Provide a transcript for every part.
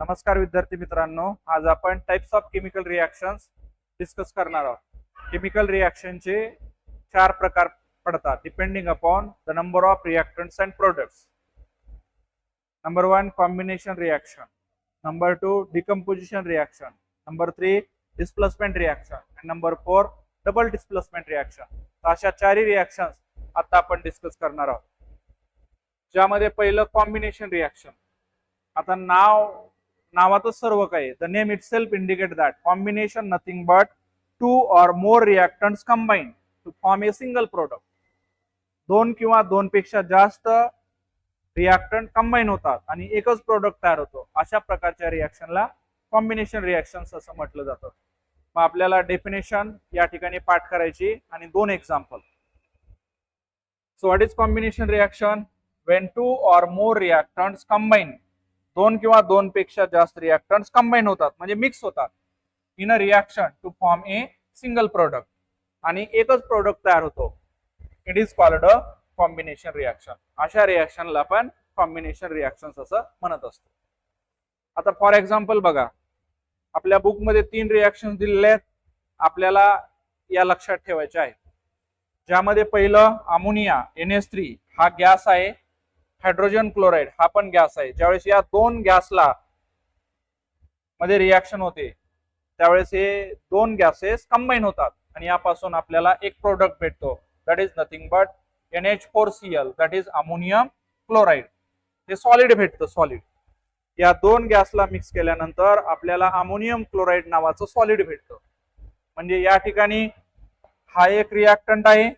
नमस्कार विद्यार्थी मित्रांनो, आज आपण types of chemical reactions discuss करणार आहोत. केमिकल रिएक्शनचे 4 प्रकार पडतात depending upon the number of reactants and products. Number 1 combination reaction, number 2 decomposition reaction, number 3 displacement reaction आणि नंबर 4 डबल डिस्प्लेसमेंट रिएक्शन. अशा 4 रिएक्शन्स आता आपण डिस्कस करणार आहोत. ज्यामध्ये पहिलं कॉम्बिनेशन रिएक्शन. आता नावातच सर्व काही. The name it self indicate that combination nothing but 2 or more reactants combine to form a single product. 2 किंवा 2 पेक्षा जास्त रिएक्टंट कंबाईन होतात आणि एकच प्रोडक्ट तयार होतो. अशा प्रकारच्या रिएक्शनला कॉम्बिनेशन रिएक्शन्स असं म्हटलं जातं. मग आपल्याला डेफिनेशन या ठिकाणी पाठ करायची आणि 2 example. So what is combination reaction? When 2 or more reactants combine, 2 किंवा 2 पेक्षा जास्त रिएक्टंट्स कंबाईन होतात म्हणजे मिक्स होतात in a reaction to form a single product आणि एकच प्रोडक्ट तयार होतो. It is called a combination reaction. अशा रिएक्शनला आपण कॉम्बिनेशन रिएक्शन्स असं म्हणत असतो. आता फॉर एक्झाम्पल बघा, आपल्या बुक मध्ये 3 रिएक्शन्स दिलेले आहेत. आपल्याला या लक्षात ठेवायचे आहे. ज्यामध्ये पहिलं अमोनिया NH3 हा गॅस आहे, हायड्रोजन क्लोराईड हा पण गॅस आहे. ज्यावेळेस या 2 गॅसला मध्ये रिएक्शन होते त्यावेळेस हे 2 गॅसेस कंबाईन होतात आणि यापासून आपल्याला एक प्रोडक्ट भेटतो. That is nothing but NH4Cl, that is ammonium chloride. हे सॉलिड भेटतं, सॉलिड. या 2 गॅसला मिक्स केल्यानंतर आपल्याला अमोनियम क्लोराईड नावाचं सॉलिड भेटतं. म्हणजे या ठिकाणी हा एक रिएक्टंट आहे,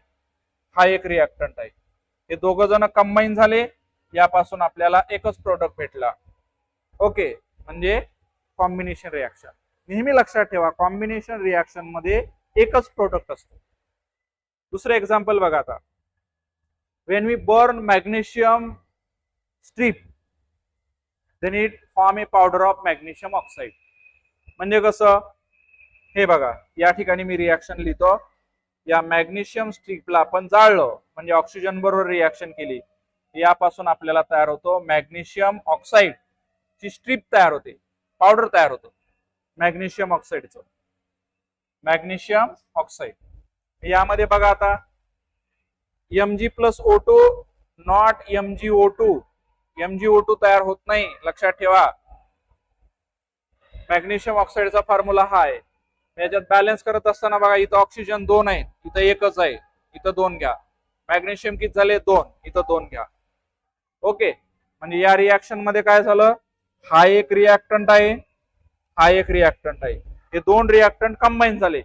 हा एक रिएक्टंट आहे. हे दोघं जण कंबाईन झाले, यापासून आपल्याला एकच प्रोडक्ट भेटला. ओके, म्हणजे कॉम्बिनेशन रिएक्शन. नेहमी लक्षात ठेवा, कॉम्बिनेशन रिएक्शन मध्ये एकच प्रोडक्ट असतो. दुसरं एक्झाम्पल बघा आता. When we burn magnesium strip then it form a powder of magnesium oxide. म्हणजे कसं, हे बघा या ठिकाणी मी रिएक्शन लिहितो. या मॅग्नेशियम स्ट्रिपला आपण जाळलं म्हणजे ऑक्सिजन बरोबर रिएक्शन केली, यापासून आपल्याला तयार होतो मॅग्नेशियम ऑक्साईड ची स्ट्रिप तयार होते, पावडर तयार होतो मॅग्नेशियम ऑक्साईडचं. मॅग्नेशियम ऑक्साईड यामध्ये बघा आता Mg+O2 नॉट MgO2. MgO2 तयार होत नाही, लक्षात ठेवा. मॅग्नेशियम ऑक्साईडचा फॉर्म्युला हा आहे. याच्यात बॅलन्स करत असताना बघा, इथं ऑक्सिजन 2 आहे, इथं एकच आहे, इथं 2 घ्या. मॅग्नेशियम किती झाले? 2. इथं 2 घ्या. ओके, म्हणजे या रिएक्शन मध्ये काय झालं, हा एक रिएक्टंट आहे, हा एक रिएक्टंट आहे. हे 2 रिएक्टंट कंबाईन झाले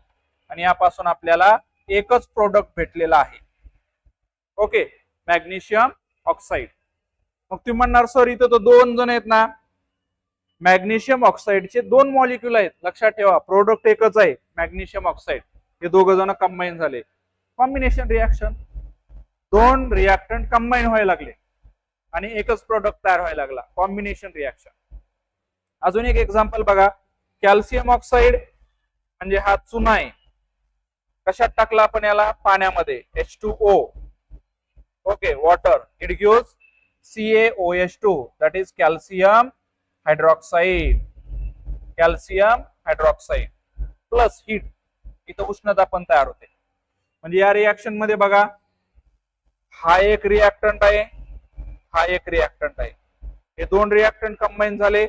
आणि यापासून आपल्याला एकच प्रोडक्ट भेटलेला आहे. Okay, magnesium oxide. मग तुम्ही म्हणणार सर इथं तर 2 जण आहेत ना. मॅग्नेशियम ऑक्साईडचे 2 मॉलिक्यूल आहेत, लक्षात ठेवा. प्रोडक्ट एकच आहे, मॅग्नेशियम ऑक्साईड. हे दोघं जण कंबाईन झाले, कॉम्बिनेशन रिएक्शन. 2 रिएक्टंट कंबाईन व्हायला लागले आणि एकच प्रोडक्ट तयार व्हायला लागला, कॉम्बिनेशन रिएक्शन. अजून एक एक्झाम्पल बघा. कॅल्शियम ऑक्साईड म्हणजे हा चुना आहे. कशात टाकला आपण याला? पाण्यामध्ये, H2O. Okay, water. It gives CaOH2, that is calcium hydroxide. Calcium hydroxide plus heat, इथं उष्णता पण तयार होते. म्हणजे या रिएक्शन मध्ये बघा, हा एक रिएक्टंट आहे, हा एक रिएक्टंट आहे. हे 2 रिएक्टंट कंबाईन झाले,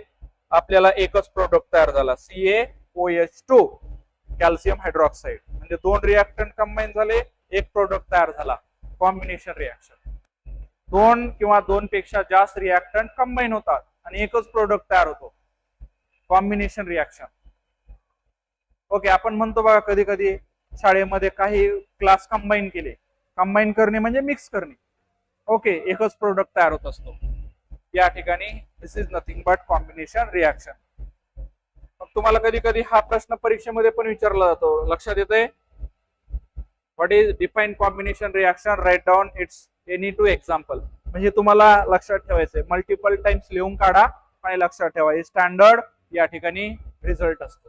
आपल्याला एकच प्रोडक्ट तयार झाला, CaOH2, कॅल्शियम हायड्रॉक्साईड. म्हणजे 2 रिएक्टंट कंबाईन झाले, एक प्रोडक्ट तयार झाला, कॉम्बिनेशन रिएक्शन. 2 किंवा 2 पेक्षा जास्त रिएक्टंट कंबाईन होतात आणि एकच प्रोडक्ट तयार होतो, कॉम्बिनेशन रिएक्शन. ओके, आपण म्हणतो बघा कधी कधी शाळेमध्ये काही क्लास कंबाईन केले. कंबाईन करणे म्हणजे मिक्स करणे. ओके, एकच प्रोडक्ट तयार होत असतो. या ठिकाणी this is nothing but combination reaction. मग तुम्हाला कधी कधी हा प्रश्न परीक्षेमध्ये पण विचारला जातो, लक्षात येते. What is define combination reaction? Write down its any 2 example. म्हणजे तुम्हाला लक्षात ठेवायचंय, मल्टिपल टाइम्स लिहून काढा आणि लक्षात ठेवा. हे स्टँडर्ड या ठिकाणी रिझल्ट असतो.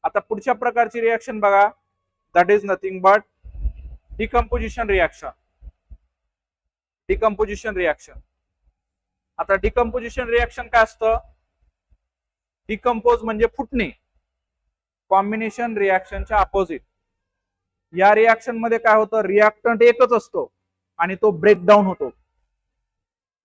आता पुढच्या प्रकारची रिएक्शन बघा. That is nothing but decomposition reaction. Decomposition reaction. आता डिकम्पोजिशन रिएक्शन काय असतं? डिकम्पोज म्हणजे फुटणे. कॉम्बिनेशन रिॲक्शनच्या अपोजिट. या रिॲक्शन मध्ये काय होतं, रिॲक्टंट एकच असतो आणि तो ब्रेकडाऊन होतो.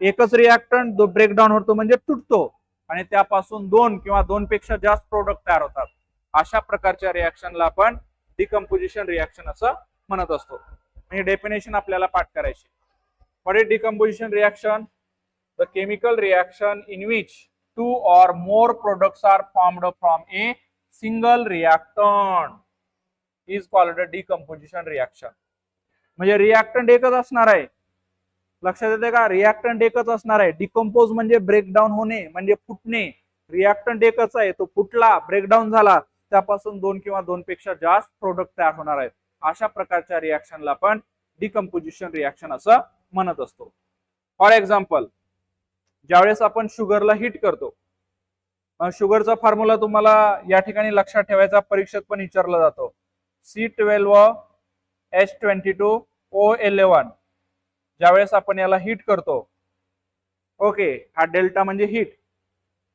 एकच रिॲक्टंट जो ब्रेकडाऊन होतो म्हणजे तुटतो आणि त्यापासून दोन किंवा दोन पेक्षा जास्त प्रोडक्ट तयार होतात. अशा प्रकारच्या रिॲक्शनला आपण डिकम्पोजिशन रिॲक्शन असं म्हणत असतो. हे डेफिनेशन आपल्याला पाठ करायची. What is decomposition reaction? The chemical reaction in which 2 or more products are formed from a single reactant is called a decomposition reaction. म्हणजे रिॲक्टंट एकच असणार आहे. लक्षात येते का? रिॲक्टंट एकच असणार आहे. डिकम्पोज म्हणजे ब्रेकडाऊन होणे म्हणजे फुटणे. रिॲक्टंट एकच आहे, तो फुटला, ब्रेकडाऊन झाला, त्यापासून दोन किंवा दोन पेक्षा जास्त प्रोडक्ट तयार होणार आहेत. अशा प्रकारच्या रिॲक्शनला आपण डिकम्पोजिशन रिॲक्शन असं म्हणत असतो. फॉर एक्झाम्पल, ज्यावेळेस आपण शुगरला हिट करतो, शुगरचा फॉर्म्युला तुम्हाला या ठिकाणी लक्षात ठेवायचा, परीक्षेत पण विचारला जातो. C12H22O11. ज्यावेळेस आपण याला हिट करतो, ओके, हा डेल्टा म्हणजे हिट,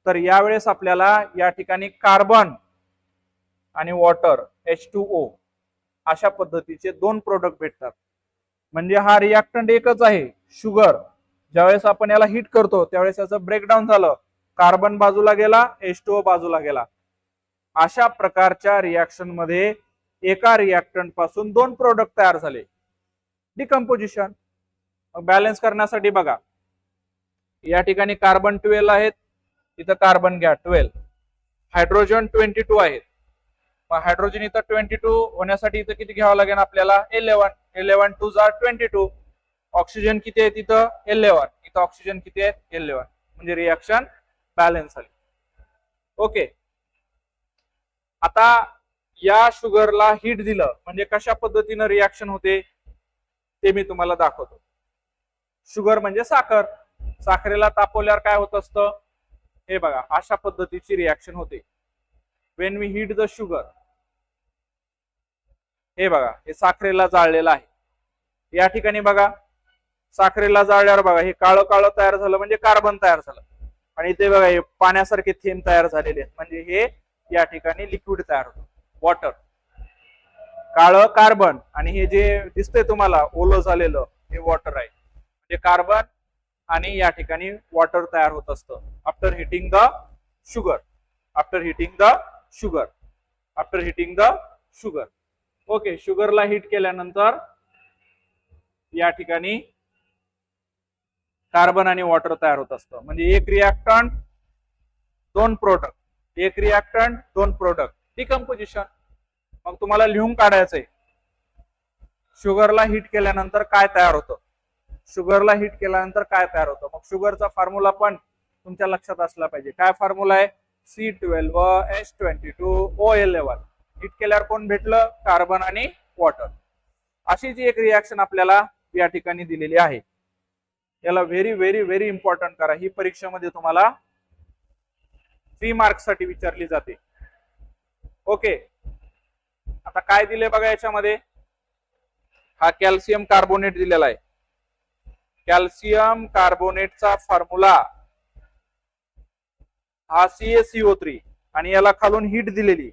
तर यावेळेस आपल्याला या ठिकाणी कार्बन आणि वॉटर H2O अशा पद्धतीचे दोन प्रोडक्ट भेटतात. म्हणजे हा रिॲक्टंट एकच आहे, शुगर. ज्यावेळेस आपण याला हिट करतो त्यावेळेस याचं ब्रेकडाऊन झालं, कार्बन बाजूला गेला, H2O बाजूला गेला. अशा प्रकारच्या रिॲक्शन मध्ये एका रिॲक्टंट पासून दोन प्रोडक्ट तयार झाले, डिकम्पोजिशन. बॅलन्स करण्यासाठी बघा, या ठिकाणी कार्बन 12 आहेत, इथं कार्बन घ्या 12, हायड्रोजन 22 आहेत. मग हायड्रोजन इथं 22 होण्यासाठी इथं किती घ्यावं लागेल आपल्याला? 11. 11 2 are 22. ऑक्सिजन किती आहे तिथं? 11. इथं ऑक्सिजन किती आहेत? 11. म्हणजे रिॲक्शन बॅलन्स झाली. ओके, आता या शुगरला हिट दिलं म्हणजे कशा पद्धतीनं रिॲक्शन होते ते मी तुम्हाला दाखवतो. शुगर म्हणजे साखर. साखरेला तापवल्यावर काय होत असतं? हे बघा, अशा पद्धतीची रिॲक्शन होते. When we heat the sugar, हे बघा, हे साखरेला जाळलेलं आहे. या ठिकाणी बघा, साखरेला जाळल्यावर बघा हे काळं काळं तयार झालं म्हणजे कार्बन तयार झालं, आणि इथे बघा हे पाण्यासारखे थेंब तयार झालेले आहेत म्हणजे हे या ठिकाणी लिक्विड तयार होतं, वॉटर. काळं कार्बन आणि हे जे दिसतंय तुम्हाला ओलं झालेलं हे वॉटर आहे. म्हणजे कार्बन आणि या ठिकाणी वॉटर तयार होत असतं after heating the sugar. After heating the sugar. After heating the sugar. Okay, शुगरला हिट केल्यानंतर या ठिकाणी कार्बन आणि वॉटर तयार होत असतं. म्हणजे एक रिॲक्टंट दोन प्रोडक्ट, एक रिॲक्टंट दोन प्रोडक्ट, डिकम्पोजिशन. मग तुम्हाला लिहून काढायचंय शुगरला हिट केल्यानंतर काय तयार होतं. शुगरला हिट केल्यानंतर काय तयार होतं? मग शुगरचा फॉर्म्युला पण तुमच्या लक्षात असला पाहिजे. काय फॉर्म्युला आहे? C12H22O11. हिट केल्यावर कोण भेटलं? कार्बन आणि वॉटर. अशी जी एक रिॲक्शन आपल्याला या ठिकाणी दिलेली आहे, याला व्हेरी व्हेरी व्हेरी इम्पॉर्टंट करा. ही परीक्षेमध्ये तुम्हाला 3 मार्क्स साठी विचारली जाते. ओके, आता काय दिले बघा याच्यामध्ये. हा कॅल्शियम कार्बोनेट दिलेला आहे. कॅल्शियम कार्बोनेटचा फॉर्म्युला हा CaCO3 आणि याला खालून हीट दिलेली.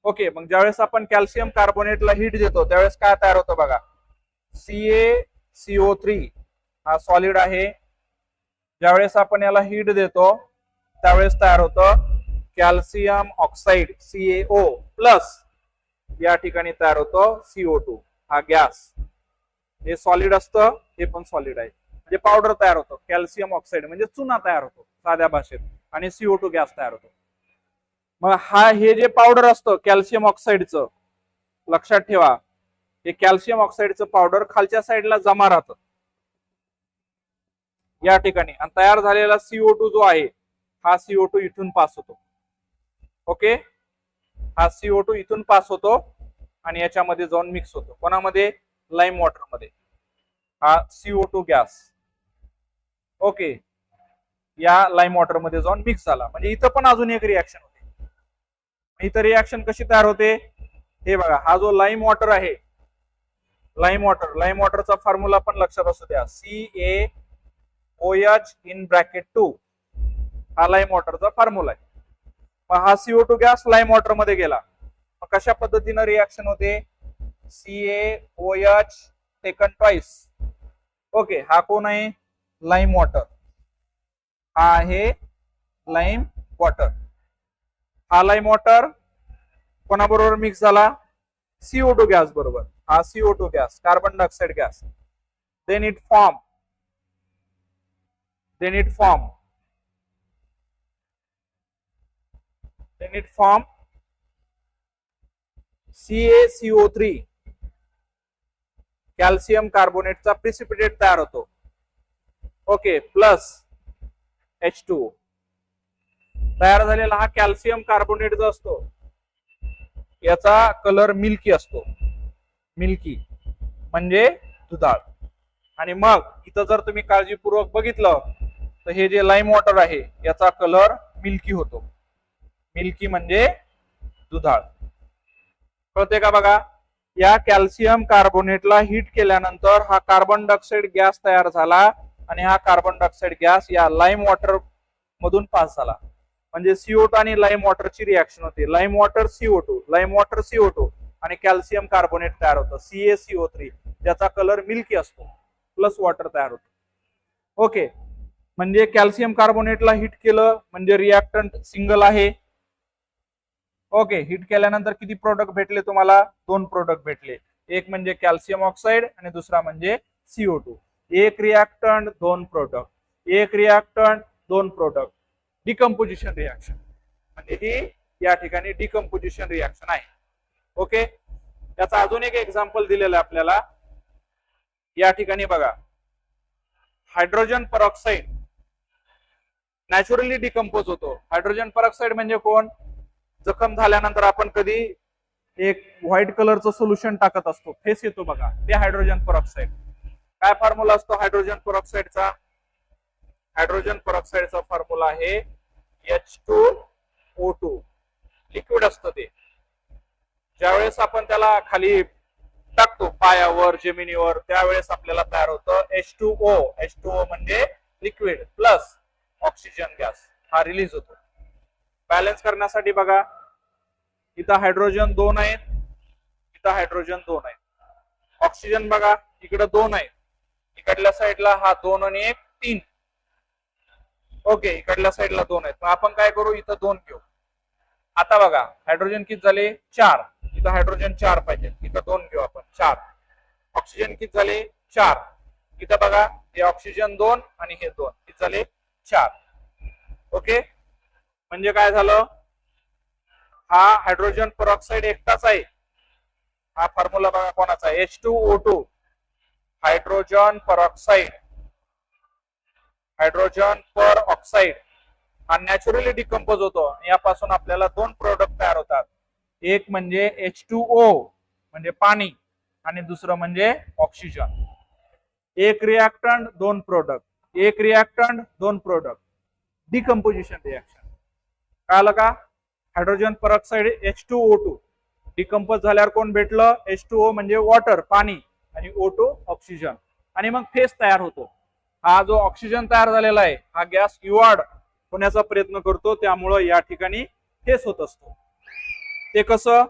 ओके, मग ज्यावेळेस आपण कॅल्शियम कार्बोनेटला हीट देतो त्यावेळेस काय तयार होतं बघा. CaCO3 हा सॉलिड आहे. ज्यावेळेस आपण याला हीट देतो त्यावेळेस तयार होतं कॅल्शियम ऑक्साईड CaO प्लस या ठिकाणी तयार होतं CO2 हा गॅस. हे सॉलिड असतं, हे पण सॉलिड आहे. म्हणजे पावडर तयार होतं, कॅल्शियम ऑक्साईड म्हणजे चुना तयार होतो साध्या भाषेत, आणि CO2 गॅस तयार होतो. मग हे जे पावडर असतं कॅल्शियम ऑक्साईडचं, लक्षात ठेवा, हे कॅल्शियम ऑक्साईडचं पावडर खालच्या साईडला जमा राहतं या ठिकाणी, आणि तयार झालेला CO2 जो आहे हा CO2 इथून पास होतो. ओके, हा CO2 इथून पास होतो आणि याच्यामध्ये जाऊन मिक्स होतो. कोणामध्ये? लाईम वॉटर मध्ये. हा CO2 गॅस ओके या लाईम वॉटर मध्ये जाऊन मिक्स झाला. म्हणजे इथं पण अजून एक रिॲक्शन होते. इथं रिॲक्शन कशी तयार होते हे बघा. हा जो लाईम वॉटर आहे, लाईम वॉटरचा फॉर्म्युला पण लक्षात असू द्या. CaOH इन ब्रॅकेट 2 हा लाईम वॉटरचा फॉर्म्युला आहे. मग हा CO2 गॅस लाईम वॉटर मध्ये गेला. मग कशा पद्धतीनं रिॲक्शन होते? CaOH taken twice. ओके, हा कोण आहे? Lime water. हा आहे लाईम वॉटर. हा लाईम वॉटर कोणाबरोबर मिक्स झाला? CO2 गॅस बरोबर. हा CO2 gas, carbon dioxide gas. then it form then it form CaCO3, calcium कार्बोनेटचा प्रिसिपिटेट तयार होतो. Okay, plus H2O. तयार झालेला हा कॅल्शियम कार्बोनेट जो असतो याचा कलर मिल्की असतो. मिल्की म्हणजे दुधाळ. आणि मग इथं जर तुम्ही काळजीपूर्वक बघितलं तर हे जे लाईम वॉटर आहे याचा कलर मिल्की होतो. मिल्की म्हणजे दुधाळ. कळते का बघा? या कॅल्शियम कार्बोनेटला हीट केल्यानंतर हा कार्बन डायऑक्साइड गॅस तयार झाला आणि हा कार्बन डायऑक्साइड गॅस या लाईम वॉटर मधून पास झाला. म्हणजे CO2 आणि लाईम वॉटरची रिॲक्शन होते. Lime water CO2, lime water CO2 आणि कॅल्शियम कार्बोनेट तयार होतं CaCO3, ज्याचा कलर मिल्की असतो, प्लस वॉटर तयार होतो. ओके, म्हणजे कॅल्शियम कार्बोनेटला हिट केलं म्हणजे रिॲक्टंट सिंगल आहे. ओके, हिट केल्यानंतर किती प्रोडक्ट भेटले तुम्हाला? 2 प्रोडक्ट भेटले. एक म्हणजे कॅल्शियम ऑक्साईड आणि दुसरा म्हणजे CO2. एक रिॲक्टंट 2 प्रोडक्ट, एक रिॲक्टंट 2 प्रोडक्ट. डिकम्पोजिशन रिॲक्शन म्हणजे ही या ठिकाणी डिकम्पोजिशन रिॲक्शन आहे. ओके, त्याचा अजून एक एक्झाम्पल दिलेलं आहे आपल्याला. या ठिकाणी बघा, हायड्रोजन परऑक्साईड नॅचरली डिकम्पोज होतो. हायड्रोजन परऑक्साईड म्हणजे कोण? जखम झाल्यानंतर आपण कधी एक व्हाईट कलरचं सोल्युशन टाकत असतो, फेस येतो बघा, ते हायड्रोजन परऑक्साईड. काय फॉर्म्युला असतो हायड्रोजन परऑक्साईडचा? हायड्रोजन परऑक्साईडचा फॉर्म्युला आहे H2O2. लिक्विड असतं ते. ज्यावेळेस आपण त्याला खाली टाकतो पायावर, जमिनीवर, त्यावेळेस आपल्याला तयार होतं H2O. H2O म्हणजे लिक्विड प्लस ऑक्सिजन गॅस हा रिलीज होतो. बॅलन्स करण्यासाठी बघा, इथं हायड्रोजन 2 आहेत, इथं हायड्रोजन 2 आहेत. ऑक्सिजन बघा, इकडे 2 आहेत, इकडल्या साईडला हा 2 आणि 1 3. ओके, इकडल्या साईडला 2 आहेत. मग आपण काय करू, इथं 2 घेऊ. आता बघा, हायड्रोजन किती झाले? 4. इथं हायड्रोजन 4 पाहिजे, इथं 2 घेऊ आपण, 4. ऑक्सिजन किती झाले? 4. इथं बघा, हे ऑक्सिजन 2 आणि हे 2 किती झाले? 4. ओके, म्हणजे काय झालं? हा हायड्रोजन परऑक्साईड एकटाच आहे. हा फॉर्म्युला बघा कोणाचा आहे? H2O2, hydrogen peroxide. Hydrogen peroxide हा नॅचरली डिकम्पोज होतो. यापासून आपल्याला 2 प्रोडक्ट तयार होतात. एक म्हणजे H2O म्हणजे पाणी आणि दुसरं म्हणजे ऑक्सिजन. एक रिॲक्टंट 2 प्रोडक्ट, एक रिॲक्टंट 2 प्रोडक्ट. Decomposition reaction. कळलं का? हायड्रोजन परऑक्साईड H2O2 डिकम्पोज झाल्यावर कोण भेटलं? H2O म्हणजे वॉटर, पाणी, आणि O2 ऑक्सिजन. आणि मग फेस तयार होतो. हा जो ऑक्सिजन तयार झालेला आहे हा गॅस इव्हॉर्ड होण्याचा प्रयत्न करतो, त्यामुळं या ठिकाणी फेस होत असतो. ते कसं?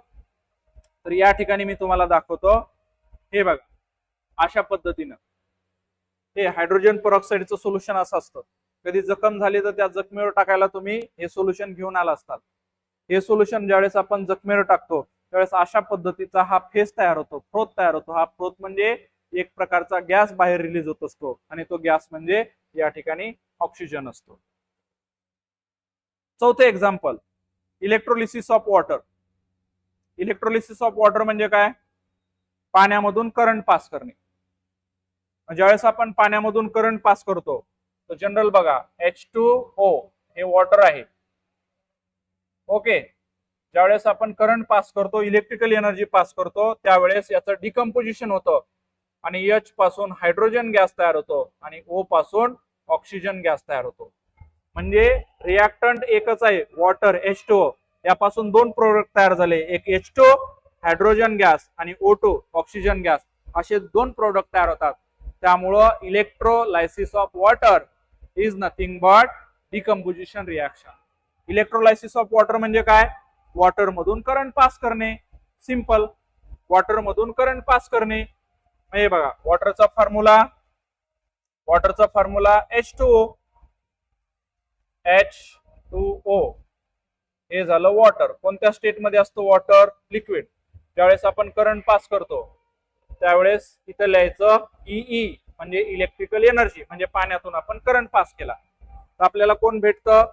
तर या ठिकाणी मी तुम्हाला दाखवतो. हे बघा, अशा पद्धतीनं हे हायड्रोजन परऑक्साईडचं सोल्युशन असं असतं. कधी जखम झाली तर त्या जखमेवर टाकायला तुम्ही हे सोल्युशन घेऊन आला असतात. हे सोल्युशन ज्यावेळेस आपण जखमेवर टाकतो त्यावेळेस अशा पद्धतीचा हा फेस तयार होतो, फ्रोथ तयार होतो. हा फ्रोथ म्हणजे एक प्रकारचा गॅस बाहेर रिलीज होत असतो आणि तो गॅस म्हणजे या ठिकाणी ऑक्सिजन असतो. चौथे example, electrolysis of water. Electrolysis of water म्हणजे काय? पाण्यामधून करंट पास करणे. ज्यावेळेस आपण पाण्यामधून करंट पास करतो तर जनरल बघा, H2O हे वॉटर आहे. ओके, ज्यावेळेस आपण करंट पास करतो, इलेक्ट्रिकल एनर्जी पास करतो, त्यावेळेस याचं डिकम्पोजिशन होतं आणि H पासून हायड्रोजन गॅस तयार होतो आणि O पासून ऑक्सिजन गॅस तयार होतो. म्हणजे रिॲक्टंट एकच आहे, वॉटर H2O. यापासून 2 प्रोडक्ट तयार झाले, एक H2O हायड्रोजन गॅस आणि O2 ऑक्सिजन गॅस. असे 2 प्रोडक्ट तयार होतात. त्यामुळं electrolysis of water is nothing but decomposition reaction. Electrolysis of water म्हणजे काय? वॉटर मधून करंट पास करणे. सिंपल. वॉटर मधून करंट पास करणे. हे बघा वॉटरचा फॉर्म्युला H2O. H2O हे झालं वॉटर. कोणत्या स्टेट मध्ये असतो वॉटर? लिक्विड. ज्यावेळेस आपण करंट पास करतो त्यावेळेस इथं लिहायचं EE म्हणजे इलेक्ट्रिकल एनर्जी, म्हणजे पाण्यातून आपण करंट पास केला. तर आपल्याला कोण भेटतं?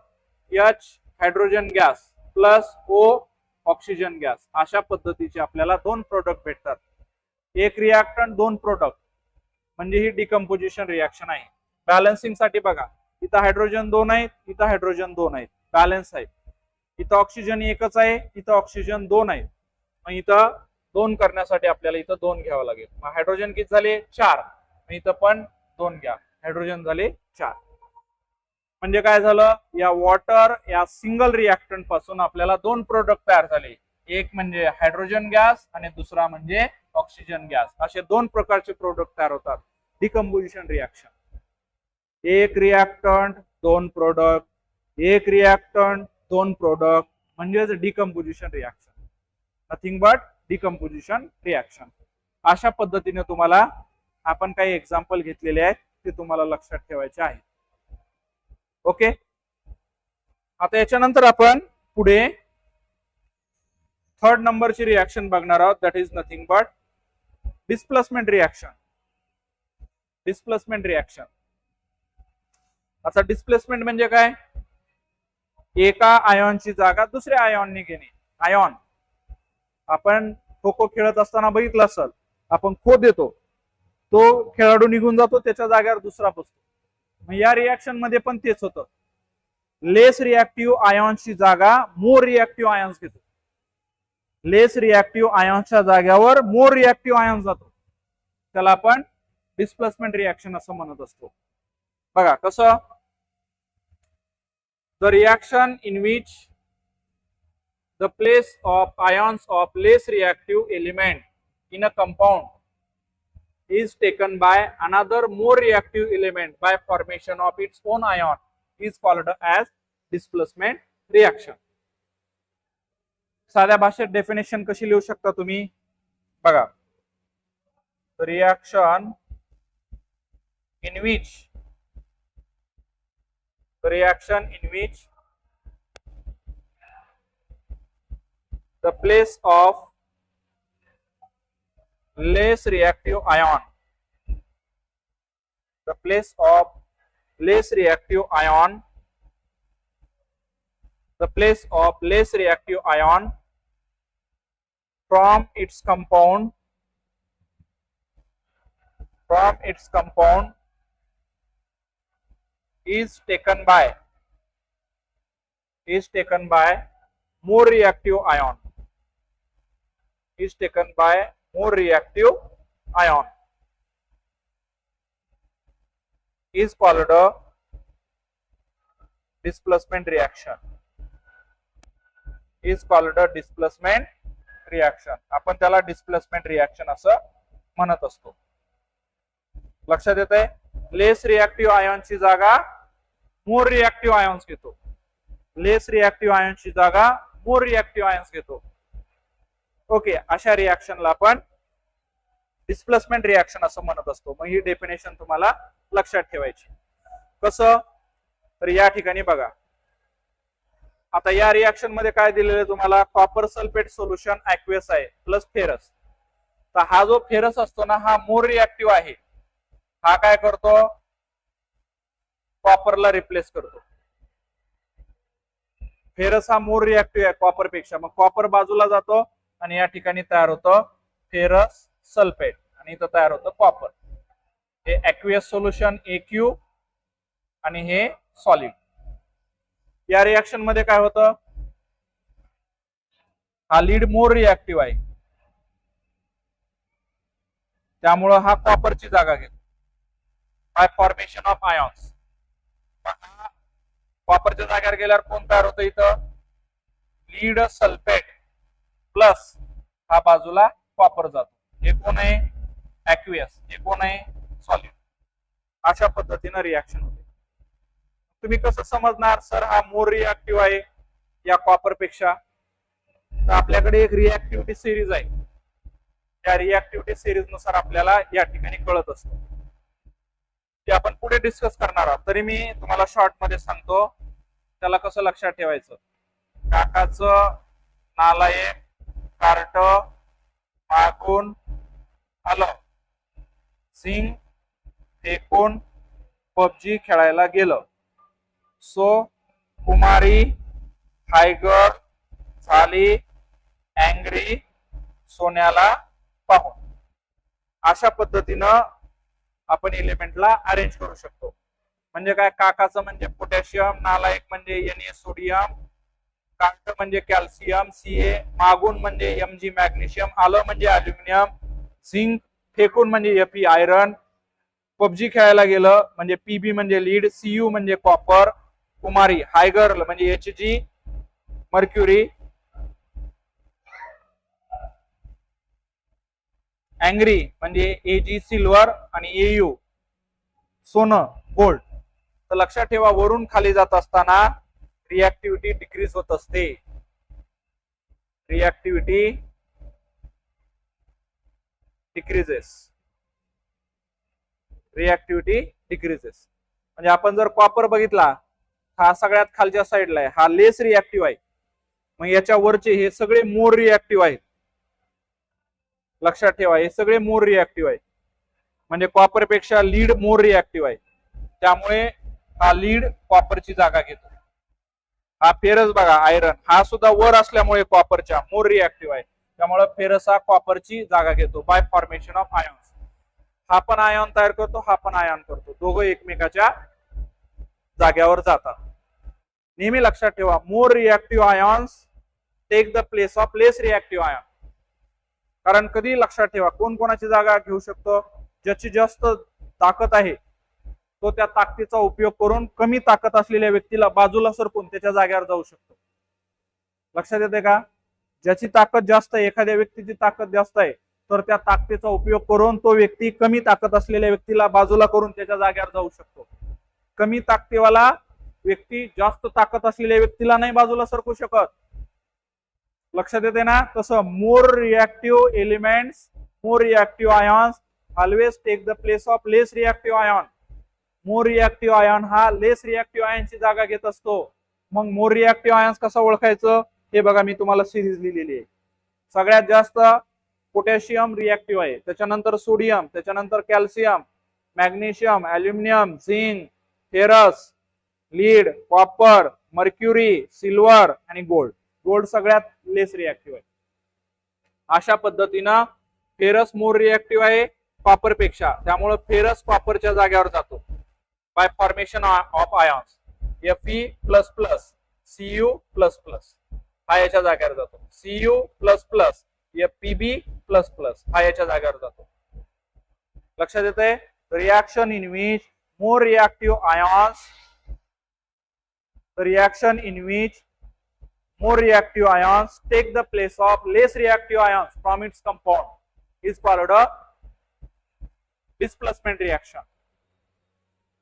H hydrogen gas plus O oxygen gas. अशा पद्धतीचे आपल्याला दोन प्रोडक्ट भेटतात. एक रिएक्टंट, दोन प्रोडक्ट, म्हणजे ही डिकम्पोजिशन रिएक्शन आहे. बॅलन्सिंग साठी बघा, इथं हायड्रोजन 2 आहेत, इथं हायड्रोजन 2 आहेत, बॅलन्स आहे. इथं ऑक्सिजन एकच आहे, इथं ऑक्सिजन 2 आहे. मग इथं 2 करण्यासाठी आपल्याला इथं 2 घ्यावं लागेल. मग हायड्रोजन किती झाले? 4. इथं पण 2 घ्या, हायड्रोजन झाले 4. म्हणजे काय झालं? या वॉटर या सिंगल रिएक्टंट पासून आपल्याला 2 प्रोडक्ट तयार झाले. एक म्हणजे हायड्रोजन गॅस आणि दुसरा म्हणजे ऑक्सिजन गॅस. असे 2 प्रकारचे प्रोडक्ट तयार होतात डिकम्पोजिशन रिएक्शन. एक रिएक्टंट, 2 प्रोडक्ट, एक रिएक्टंट, 2 प्रोडक्ट, म्हणजेच decomposition reaction. Nothing but decomposition reaction. अशा पद्धतीने तुम्हाला आपण काही एक्झाम्पल घेतलेले आहेत, ते तुम्हाला लक्षात ठेवायचे आहे. ओके. आता याच्यानंतर आपण पुढे 3rd नंबरची रिएक्शन बघणार आहोत. That is nothing but displacement reaction. Displacement reaction. आता डिस्प्लेसमेंट म्हणजे काय? एका आयॉनची जागा दुसऱ्या आयॉनने घेणे. आयॉन आपण खो खो खेळत असताना बघितलं असेल, आपण खो देतो, तो खेळाडू निघून जातो, त्याच्या जागेवर दुसरा बसतो. मग या रिएक्शन मध्ये पण तेच होतं. लेस रिएक्टिव्ह आयॉन्सची जागा मोर रिएक्टिव्ह आयॉन्स घेतो. लेस रिएक्टिव्ह आयॉन्सच्या जागेवर मोर रिएक्टिव्ह आयॉन्स जातो. त्याला आपण डिस्प्लेसमेंट रिएक्शन असं म्हणत असतो. बघा कसं? The reaction in which the place of ions of less reactive element in a compound is taken by another more reactive element by formation of its own ion is called as displacement reaction. साध्या भाषेत definition कशी लिहू शकता तुम्ही? बघा, the reaction in which the place of less reactive ion, the place of less reactive ion, the place of less reactive ion from its compound is taken by more reactive ion, is taken by more reactive ion, is called a displacement reaction, is called a displacement reaction. आपण त्याला displacement reaction असं म्हणत असतो. लक्षात येत आहे? लेस reactive आयॉनची जागा मोर reactive ions घेतो. लेस रिएक्टिव्ह आयॉनची जागा मोर रिएक्टिव्ह आयॉन्स घेतो. ओके, अशा रिएक्शनला आपण डिस्प्लेसमेंट रिएक्शन असं म्हणत असतो. मग ही डेफिनेशन तुम्हाला लक्षात ठेवायची. कसं? तर या ठिकाणी बघा, आता या रिएक्शन मध्ये काय दिलेलं आहे तुम्हाला? कॉपर सल्फेट सोल्युशन ऍक्वियस आहे प्लस फेरस. तर हा जो फेरस असतो ना, हा मोर रिएक्टिव्ह आहे. हा काय करतो? कॉपरला रिप्लेस करतो. फेरस हा मोर रिएक्टिव्ह आहे कॉपर पेक्षा. मग कॉपर बाजूला जातो आणि या ठिकाणी तयार होतं फेरस सल्फेट आणि इथं तयार होतं कॉपर. हे ऍक्वियस सोल्युशन AQ आणि हे सॉलिड. या रिएक्शन मध्ये काय होतं? हा लीड मोर रिएक्टिव्ह आहे, त्यामुळं हा कॉपरची जागा घेतो बाय फॉर्मेशन ऑफ आयॉन्स. कॉपरच्या जागेवर गेल्यावर कोण तयार होतं? इथं लीड सल्फेट प्लस हा बाजूला कॉपर जातो. हे कोण आहे? ऍक्वियस. हे कोण आहे? सॉलिड. अशा पद्धतीनं रिएक्शन होते. तुम्ही कसं समजणार? सर हा मोर रिएक्टिव्ह आहे, या कॉपर पेक्षा, तर आपल्याकडे एक रिएक्टिव्हिटी सिरीज आहे. त्या रिएक्टिव्हिटी सिरीज नुसार आपल्याला या ठिकाणी कळत असतं. ते आपण पुढे डिस्कस करणार आहोत. तरी मी तुम्हाला शॉर्ट मध्ये सांगतो त्याला कसं लक्षात ठेवायचं. काकाचं नालायक कार्ट मागून आलं, सिंग फेकून पबजी खेळायला गेलं, सो कुमारी हायगर झाली अँग्री सोन्याला पाहून. अशा पद्धतीनं आपण एलिमेंटला अरेंज करू शकतो. म्हणजे काय, काकाचं म्हणजे पोटॅशियम, नालायक म्हणजे Na सोडियम, कार्ट म्हणजे कॅल्शियम Ca, मागून म्हणजे Mg मॅग्नेशियम, आलं म्हणजे अल्युमिनियम, झिंक फेकून म्हणजे Fe आयरन, पबजी खेळायला गेलं म्हणजे Pb म्हणजे लीड, Cu म्हणजे कॉपर, कुमारी हायगर म्हणजे Hg मर्क्युरी, अँग्री म्हणजे Ag सिल्वर आणि Au सोनं गोल्ड. तर लक्षात ठेवा, वरून खाली जात असताना रिएक्टिव्हिटी डिक्रीज होत असते. रिएक्टिव्हिटी डिक्रीजेस. रिएक्टिव्हिटी डिक्रीजेस म्हणजे आपण जर कॉपर बघितला, हा सगळ्यात खालच्या साईडला आहे, हा लेस रिएक्टिव्ह आहे. मग याच्या वरचे हे सगळे मोर रिएक्टिव्ह आहेत. लक्षात ठेवा, हे सगळे मोर रिएक्टिव्ह आहे. म्हणजे कॉपर पेक्षा लीड मोर रिएक्टिव्ह आहे. त्यामुळे हा लीड कॉपरची जागा घेतो. हा फेरस बघा आयरन, हा सुद्धा वर असल्यामुळे कॉपरच्या मोर रिएक्टिव्ह आहे. त्यामुळे फेरस हा कॉपरची जागा घेतो बाय फॉर्मेशन ऑफ आयॉन्स. हा पण आयॉन तयार करतो, हा पण आयॉन करतो, दोघं एकमेकाच्या जाग्यावर जातात. नेहमी लक्षात ठेवा, more reactive ions take the place of less reactive ion. कारण कधी लक्षात ठेवा, कोण कोणाची जागा घेऊ शकतो, ज्याची जास्त ताकद आहे तो त्या ताकदीचा उपयोग करून कमी ताकद असलेल्या व्यक्तीला बाजूला सरकून त्याच्या जागेवर जाऊ शकतो. लक्षात येते का? ज्याची ताकद जास्त आहे, एखाद्या व्यक्तीची ताकद जास्त आहे, तर त्या ताकदीचा उपयोग करून तो व्यक्ती कमी ताकद असलेल्या व्यक्तीला बाजूला करून त्याच्या जागेवर जाऊ शकतो. कमी ताकदीवाला व्यक्ती जास्त ताकद असलेल्या व्यक्तीला नाही बाजूला सरकू शकत. लक्षात येते ना? तसं more reactive elements, more reactive ions always take the place of less reactive ion. More reactive ion हा लेस रिएक्टिव्ह आयॉनची जागा घेत असतो. मग मोर रिएक्टिव्ह आयॉन्स कसं ओळखायचं हे बघा, मी तुम्हाला सिरीज लिहिलेली आहे. सगळ्यात जास्त पोटॅशियम रिएक्टिव्ह आहे, त्याच्यानंतर सोडियम, त्याच्यानंतर calcium, magnesium, aluminium, zinc, ferrous, lead, copper, mercury, silver आणि गोल्ड. गोल्ड सगळ्यात लेस रिएक्टिव्ह आहे. अशा पद्धतीनं फेरस मोर रिएक्टिव्ह आहे कॉपर पेक्षा, त्यामुळे फेरस कॉपरच्या जागेवर जातो bye formation of ions. Fe++, Cu++, हा याच्या जागेवर जातो. Cu++, Pb++ हा याच्या जागेवर जातो. लक्षात येतंय? Reaction in which more reactive ions, reaction in which more reactive ions take the place of less reactive ions from its compound is called a displacement reaction.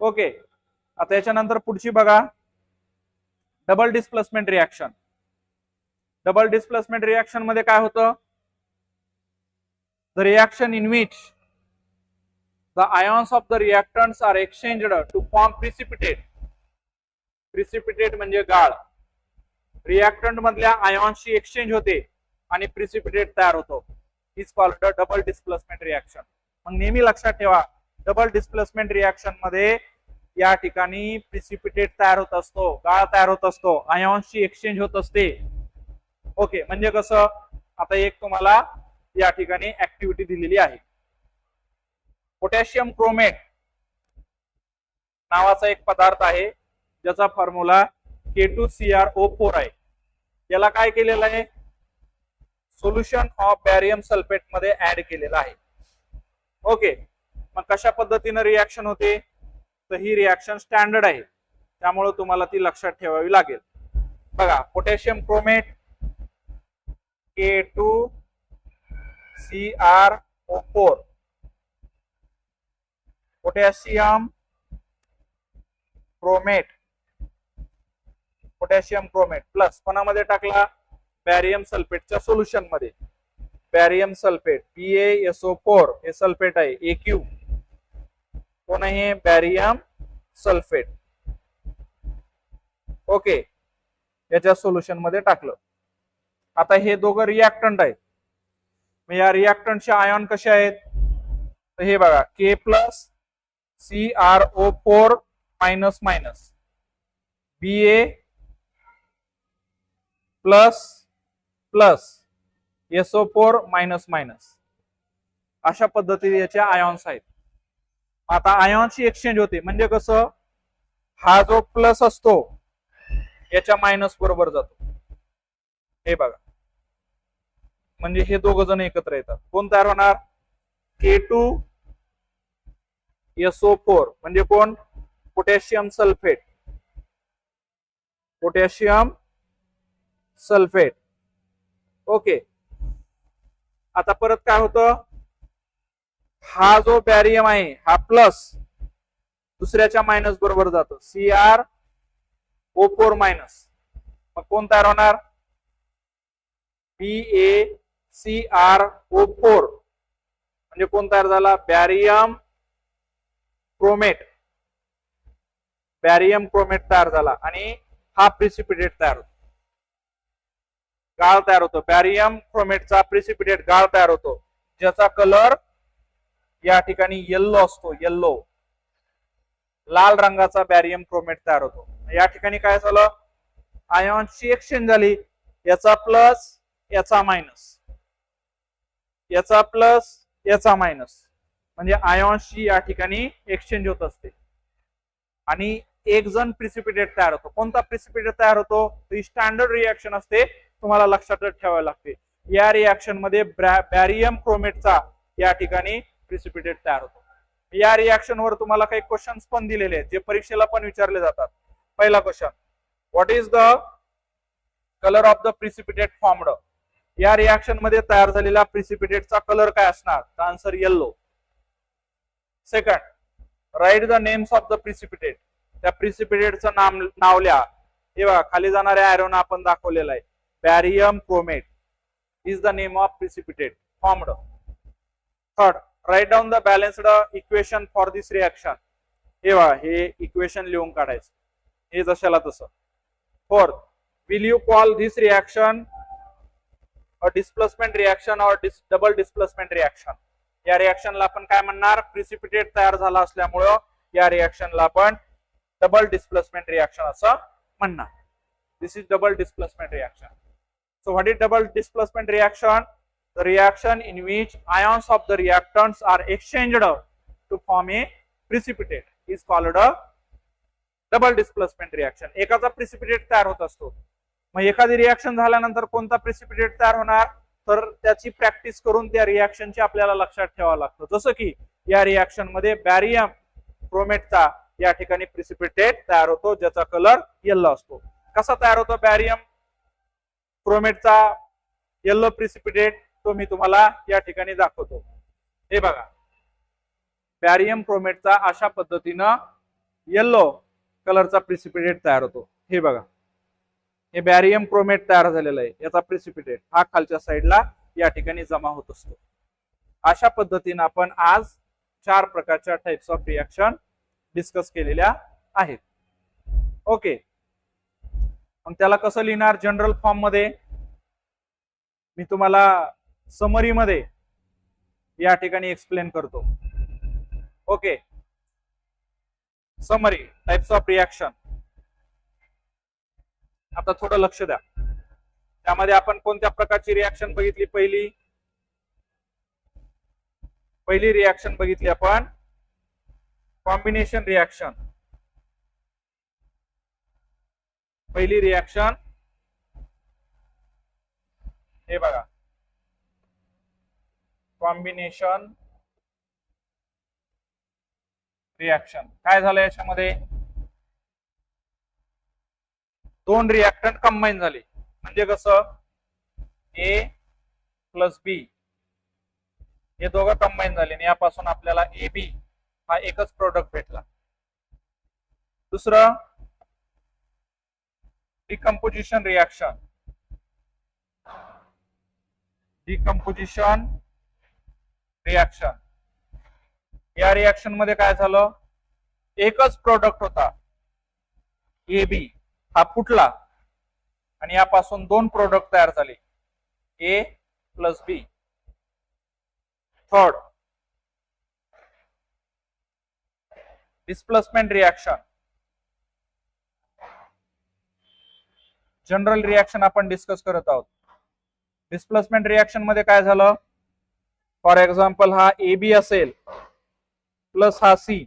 Okay, आता याच्यानंतर पुढची बघा, double displacement reaction. Double displacement reaction मध्ये काय होतं? The reaction in which the ions of the reactants are exchanged to form precipitate. Precipitate म्हणजे गाळ. Reactant मधल्या आयॉन्सची एक्सचेंज होते आणि प्रिसिपिटेट तयार होतो. Is called double displacement reaction. मग नेहमी लक्षात ठेवा, डबल डिस्प्लेसमेंट रिएक्शन मध्ये या ठिकाणी प्रिसिपिटेट तयार होत असतो, गाळ तयार होत असतो, आयॉन्सची एक्सचेंज होत असते. ओके, म्हणजे कसं, आता एक तुम्हाला या ठिकाणी ऍक्टिव्हिटी दिलेली आहे. पोटॅशियम क्रोमेट नावाचा एक पदार्थ आहे ज्याचा फॉर्म्युला K2CrO4 आहे. याला काय केलेलं आहे? सोल्युशन ऑफ बॅरियम सल्फेट मध्ये ऍड केलेलं आहे. ओके, मग कशा पद्धतीने रिएक्शन होते? तर ही रिएक्शन स्टँडर्ड आहे, त्यामुळे तुम्हाला ती लक्षात ठेवावी लागेल. बघा, potassium chromate K2CrO4, potassium chromate potassium chromate plus कोणामध्ये टाकला, बॅरियम सल्फेटच्या सोल्युशन मध्ये. बॅरियम सल्फेट BaSO4 हे सल्फेट आहे, AQ कोण आहे, बॅरियम सल्फेट. ओके, याच्या सोल्युशन मध्ये टाकलं. आता हे दोघं रिॲक्टंट आहेत. मग या रिॲक्टंटचे आयॉन कसे आहेत, तर हे बघा K plus CrO4 minus minus, Ba plus plus SO4 minus minus, अशा पद्धतीने याचे आयॉन्स आहेत. आता आयॉनची एक्सचेंज होते म्हणजे कसं, हा जो प्लस असतो याच्या मायनस बरोबर जातो. हे बघा, म्हणजे हे दोघ जण एकत्र येतात. कोण तयार होणार, K2SO4 म्हणजे कोण, potassium sulphate. Potassium sulphate. Okay, आता परत काय होतं, हा जो बॅरियम आहे हा प्लस दुसऱ्याच्या मायनस बरोबर जातो, CrO4 मायनस. मग कोण तयार होणार, BaCrO4 म्हणजे कोण तयार झाला, बॅरियम क्रोमेट. बॅरियम क्रोमेट तयार झाला आणि हा प्रिसिपिटेट तयार होतो, गाळ तयार होतो. बॅरियम क्रोमेटचा प्रिसिपिटेट गाळ तयार होतो, ज्याचा कलर या ठिकाणी येल्लो असतो. येल्लो, लाल रंगाचा बॅरियम क्रोमेट तयार होतो. या ठिकाणी काय झालं, आयॉनची एक्सचेंज झाली, याचा प्लस याचा मायनस, याचा प्लस याचा मायनस, म्हणजे आयॉन्सची या ठिकाणी एक्सचेंज होत असते. आणि एक जण प्रिसिपिटेट तयार होतो. कोणता प्रिसिपिटेट तयार होतो, ही स्टँडर्ड रिॲक्शन असते, तुम्हाला लक्षात ठेवावी लागते. या रिॲक्शन मध्ये बॅरियम क्रोमेटचा या ठिकाणी प्रिसिपिटेट तयार होतो. या रिॲक्शन वर तुम्हाला काही क्वेश्चन्स पण दिलेले आहेत, जे परीक्षेला पण विचारले जातात. पहिला question, what is the colour of the precipitate formed. या रिॲक्शन मध्ये तयार झालेल्या प्रिसिपिटेटचा कलर काय असणार, तर answer yellow. Second, write the names of the precipitate. त्या प्रिसिपिटेटचं नाव लिहा. हे बघा, खाली जाणाऱ्या एरोना आपण दाखवलेला आहे. Barium chromate is the name of precipitate formed. Third, write down the balanced equation for this reaction. हे बघा, हे इक्वेशन लिहून काढायचं, हे जशाला तसं. Fourth, will you call this reaction a displacement reaction और डबल डिस्प्लेसमेंट रिॲक्शन. या रिॲक्शनला आपण काय म्हणणार, प्रिसिपिटेट तयार झाला असल्यामुळं या रिॲक्शनला आपण डबल डिस्प्लेसमेंट रिॲक्शन असं म्हणणार. This is double displacement reaction. So what is double displacement reaction, the reaction in which ions of the reactants are exchanged to form a precipitate is called a double displacement reaction. एकाचा precipitate तयार होत असतो. मग एखादी reaction झाल्यानंतर कोणता precipitate तयार होणार, तर त्याची प्रॅक्टिस करून त्या रिॲक्शनची आपल्याला लक्षात ठेवावं लागतं. जसं की या रिॲक्शन मध्ये बॅरियम क्रोमेटचा या ठिकाणी प्रिसिपिटेट तयार होतो, ज्याचा कलर येल्लो असतो. कसा तयार होतो बॅरियम क्रोमेटचा येल्लो प्रिसिपिटेट, तो मी तुम्हाला या ठिकाणी दाखवतो. हे बघा, बॅरियम क्रोमेटचा अशा पद्धतीनं येल्लो कलरचा प्रिसिपिटेट तयार होतो. हे बघा, हे बॅरियम क्रोमेट तयार झालेलं आहे, याचा प्रिसिपिटेट हा खालच्या साईडला या ठिकाणी जमा होत असतो. अशा पद्धतीनं आपण आज 4 प्रकारच्या टाइप्स ऑफ रिॲक्शन डिस्कस केलेल्या आहेत. ओके, मग त्याला कसं लिहिणार, जनरल फॉर्म मध्ये मी तुम्हाला समरी मध्ये या ठिकाणी एक्सप्लेन करतो. Okay, summary types of reaction. आता थोडं लक्ष द्या, त्यामध्ये आपण कोणत्या प्रकारची रिॲक्शन बघितली. पहिली रिॲक्शन बघितली आपण कॉम्बिनेशन रिॲक्शन. पहिली रिॲक्शन हे बघा, कॉम्बिनेशन रिॲक्शन. काय झालं याच्यामध्ये, 2 रिॲक्टंट कंबाईन झाले. म्हणजे कसं, A प्लस B हे दोघं कंबाईन झाले आणि यापासून आपल्याला AB हा एकच प्रोडक्ट भेटला. दुसरं, डिकम्पोजिशन रिएक्शन. Decomposition reaction. या रिएक्शन मध्ये काय झालं, एकच प्रोडक्ट होता ए बी, हा फुटला आणि यापासून दोन प्रोडक्ट तयार झाले, A plus B. Third, displacement reaction. General reaction आपण डिस्कस करत आहोत. डिस्प्लेसमेंट रिएक्शन मध्ये काय झालं, फॉर एक्झाम्पल हा ए बी असेल प्लस हा सी.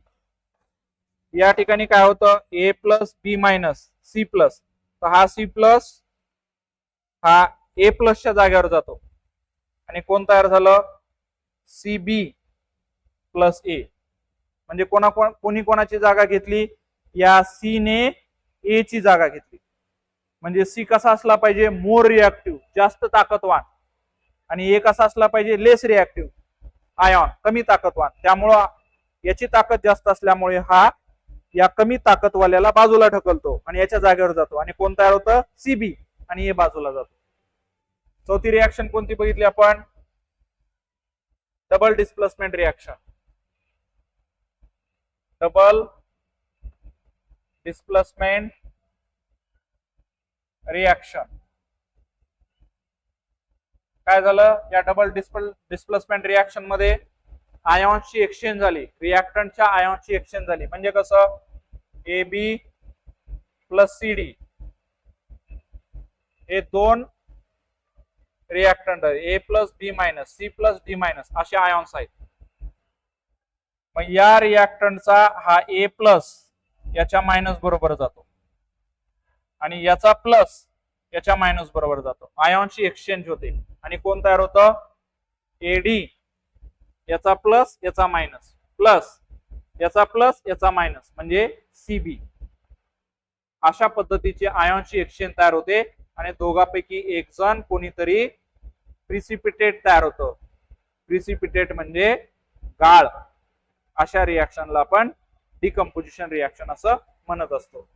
या ठिकाणी काय होतं, ए plus B minus C plus. तर हा सी प्लस हा ए प्लसच्या जागेवर जातो आणि कोण तयार झालं, सी बी प्लस ए. म्हणजे कोणी कोणाची जागा घेतली, या सी ने ए ची जागा घेतली. म्हणजे सी कसा असला पाहिजे, मोर रिएक्टिव्ह, जास्त ताकदवान, आणि ए कसा असला पाहिजे, लेस रिएक्टिव्ह, आयॉन, कमी ताकदवान. त्यामुळं याची ताकद जास्त असल्यामुळे हा या कमी ताकदवाल्याला बाजूला ढकलतो आणि याच्या जागेवर जातो आणि कोण तयार होतं, सीबी, आणि ए बाजूला जातो. चौथी रिएक्शन कोणती बघितली आपण, double displacement reaction. Double displacement reaction. काय झालं, या डबल डिस्प्लेसमेंट रिएक्शन मध्ये आयॉन्सची एक्सचेंज झाली, रिएक्टंटच्या आयॉन्सची एक्सचेंज झाली. म्हणजे कसं, A B plus C D हे दोन reactant, A plus B minus C plus D minus असे आयॉन्स आहेत. मग या रिएक्टंटचा हा ए प्लस याच्या मायनस बरोबर जातो आणि याचा प्लस याच्या मायनस बरोबर जातो. आयॉनची एक्सचेंज होते आणि कोण तयार होतं, एडी याचा प्लस याचा मायनस प्लस याचा प्लस याचा मायनस म्हणजे सीबी. अशा पद्धतीचे आयॉनची एक्सचेंज तयार होते आणि दोघांपैकी एक जण कोणीतरी प्रिसिपिटेट तयार होतं. प्रिसिपिटेट म्हणजे गाळ. अशा रिएक्शनला आपण डिकम्पोजिशन रिएक्शन असं म्हणत असतो.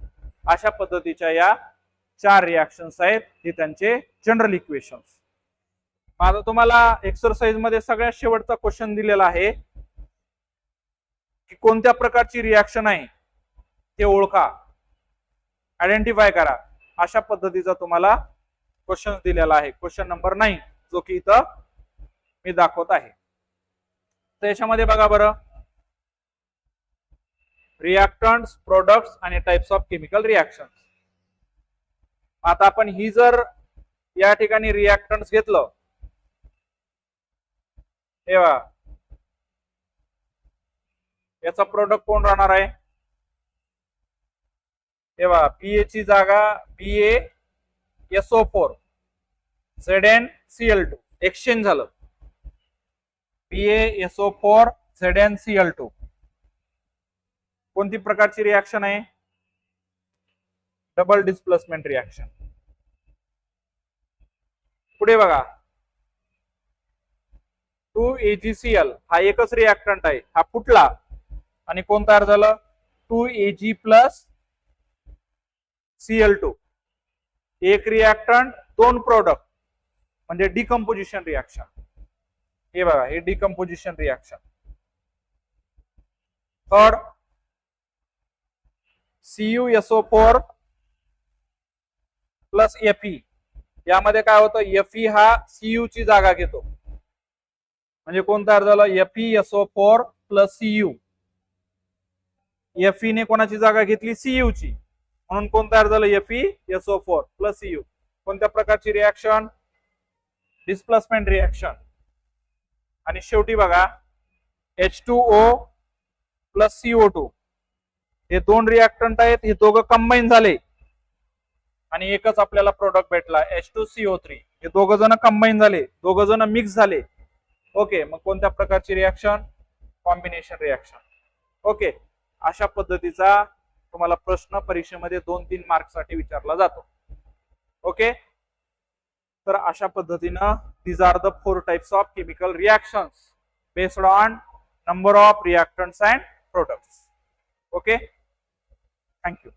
अशा पद्धतीच्या या चार रिएक्शन्स आहेत, हे त्यांचे जनरल इक्वेशन्स. माझा तुम्हाला एक्सरसाइज मध्ये सगळ्यात शेवटचा क्वेश्चन दिलेला आहे की कोणत्या प्रकारची रिएक्शन आहे ते ओळखा, आयडेंटिफाय करा. अशा पद्धतीचा तुम्हाला क्वेश्चन दिलेला आहे, क्वेश्चन नंबर 9, जो की इथं मी दाखवत आहे. तर याच्यामध्ये बघा बरं, रिएक्टंट्स, प्रोडक्ट्स आणि टाइप्स ऑफ केमिकल रिएक्शन्स. आता आपण ही जर या ठिकाणी रिएक्टंट्स घेतलं, तेव्हा याचा प्रोडक्ट कोण राहणार आहे, तेव्हा पीए ची जागा PaSO4 ZnCl2 एक्सचेंज झालं. PaSO4 ZnCl2 कोणती प्रकारची रिएक्शन आहे, डबल डिस्प्लेसमेंट रिएक्शन. पुढे बघा, 2AgCl हा एकच रिएक्टंट आहे, हा फुटला आणि कोण तयार झालं, 2Ag प्लस Cl2. एक रिएक्टंट दोन प्रोडक्ट म्हणजे डिकम्पोजिशन रिएक्शन. हे बघा, हे decomposition reaction. Third, CuSO4 plus Fe. यामध्ये काय होतं, Fe हा Cu ची जागा घेतो. म्हणजे कोण तयार झालं, FeSO4 प्लस Cu. Fe ने कोणाची जागा घेतली, Cu ची, म्हणून कोण तयार झालं, FeSO4 प्लस Cu. कोणत्या प्रकारची रिएक्शन, डिस्प्लेसमेंट रिएक्शन. आणि शेवटी बघा, H2O प्लस CO2 हे दोन रिएक्टंट आहेत, हे दोघं कंबाईन झाले आणि एकच आपल्याला प्रोडक्ट भेटला, H2CO3. हे दोघं जण कंबाईन झाले, दोघं जण मिक्स झाले. ओके, मग कोणत्या प्रकारची रिएक्शन, कॉम्बिनेशन रिएक्शन. ओके, अशा पद्धतीचा तुम्हाला प्रश्न परीक्षेमध्ये 2-3 मार्क्ससाठी विचारला जातो. ओके, तर अशा पद्धतीनं these are the 4 types of chemical reactions based on number of reactants and products. Okay, thank you.